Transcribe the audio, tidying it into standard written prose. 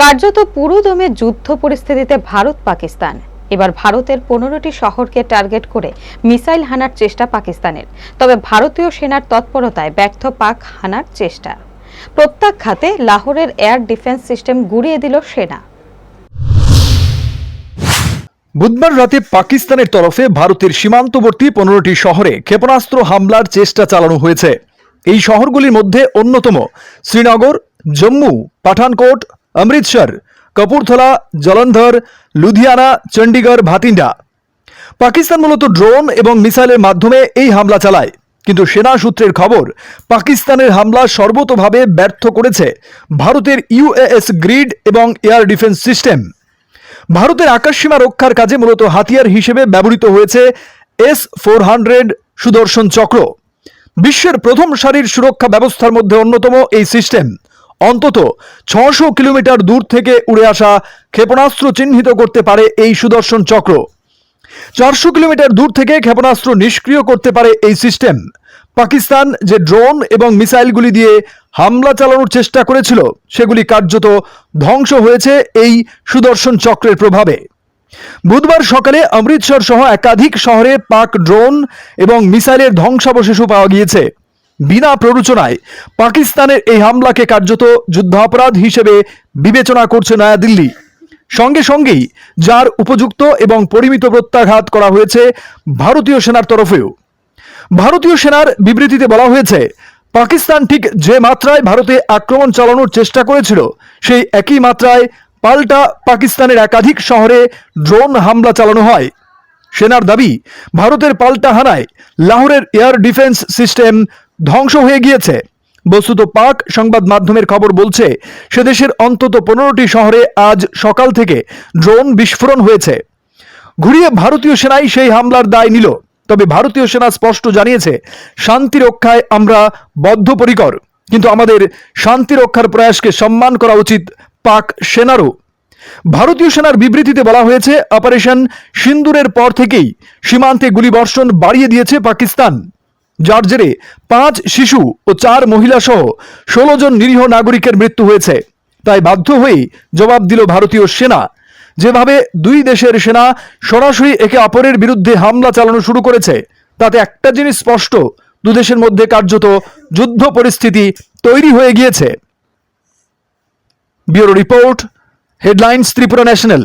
কার্যত পুরোদমে যুদ্ধ পরিস্থিতিতে ভারত পাকিস্তান। এবার ভারতের 15টি শহরকে টার্গেট করে মিসাইল হানার চেষ্টা পাকিস্তানের। তবে ভারতীয় সেনার তৎপরতায় ব্যর্থ পাক হানার চেষ্টা। প্রত্যাঘাতে লাহোরের এয়ার ডিফেন্স সিস্টেম গুঁড়িয়ে দিল সেনা। বুধবার রাতে পাকিস্তানের তরফে ভারতের সীমান্তবর্তী 15টি শহরে ক্ষেপণাস্ত্র হামলার চেষ্টা চালানো হয়েছে। এই শহরগুলির মধ্যে অন্যতম শ্রীনগর, জম্মু, পাঠানকোট, অমৃতসর, কপুরথলা, জলন্ধর, লুধিয়ানা, চণ্ডীগড়, ভাতিন্ডা। পাকিস্তান মূলত ড্রোন এবং মিসাইলের মাধ্যমে এই হামলা চালায়, কিন্তু সেনা সূত্রের খবর পাকিস্তানের হামলা সর্বতোভাবে ব্যর্থ করেছে ভারতের ইউএএস গ্রিড এবং এয়ার ডিফেন্স সিস্টেম। ভারতের আকাশসীমা রক্ষার কাজে মূলত হাতিয়ার হিসেবে ব্যবহৃত হয়েছে S-400 সুদর্শন চক্র। বিশ্বের প্রথম সারির সুরক্ষা ব্যবস্থার মধ্যে অন্যতম এই সিস্টেম অন্তত 600 কিলোমিটার দূর থেকে উড়ে আসা ক্ষেপণাস্ত্র চিহ্নিত করতে পারে এই সুদর্শন চক্র। 400 কিলোমিটার দূর থেকে ক্ষেপণাস্ত্র নিষ্ক্রিয় করতে পারে এই সিস্টেম। পাকিস্তান যে ড্রোন এবং মিসাইলগুলি দিয়ে হামলা চালানোর চেষ্টা করেছিল, সেগুলি কার্যত ধ্বংস হয়েছে এই সুদর্শন চক্রের প্রভাবে। বুধবার সকালে অমৃতসর সহ একাধিক শহরে পাক ড্রোন এবং মিসাইলের ধ্বংসাবশেষও পাওয়া গিয়েছে। বিনা প্ররোচনায় পাকিস্তানের এই হামলাকে কার্যত যুদ্ধাপরাধ হিসেবে বিবেচনা করছে নয়াদিল্লি। সঙ্গে সঙ্গেই যার উপযুক্ত এবং পরিমিত প্রত্যাঘাত করা হয়েছে ভারতীয় সেনার তরফেও। ভারতীয় সেনার বিবৃতিতে বলা হয়েছে, পাকিস্তান ঠিক যে মাত্রায় ভারতে আক্রমণ চালানোর চেষ্টা করেছিল, সেই একই মাত্রায় পাল্টা পাকিস্তানের একাধিক শহরে ড্রোন হামলা চালানো হয়। সেনার দাবি, ভারতের পাল্টা হানায় লাহোরের এয়ার ডিফেন্স সিস্টেম ধ্বংস হয়ে গিয়েছে। বস্তুত পাক সংবাদ মাধ্যমের খবর বলছে, সে দেশের অন্তত 15টি শহরে আজ সকাল থেকে ড্রোন বিস্ফোরণ হয়েছে। ঘুরিয়ে ভারতীয় সেনাই সেই হামলার দায় নিল। তবে ভারতীয় সেনা স্পষ্ট জানিয়েছে, শান্তি রক্ষায় আমরা বদ্ধপরিকর, কিন্তু আমাদের শান্তি রক্ষার প্রয়াসকে সম্মান করা উচিত পাক সেনারও। ভারতীয় সেনার বিবৃতিতে বলা হয়েছে, অপারেশন সিন্দুরের পর থেকেই সীমান্তে গুলিবর্ষণ বাড়িয়ে দিয়েছে পাকিস্তান, যার জেরে 5 শিশু ও 4 মহিলা সহ 16 জন নিরীহ নাগরিকের মৃত্যু হয়েছে। তাই বাধ্য হয়েই জবাব দিল ভারতীয় সেনা। যেভাবে দুই দেশের সেনা সরাসরি একে অপরের বিরুদ্ধে হামলা চালানো শুরু করেছে, তাতে একটা জিনিস স্পষ্ট, দুদেশের মধ্যে কার্যত যুদ্ধ পরিস্থিতি তৈরি হয়ে গিয়েছে। Bureau report, headlines Tripura national.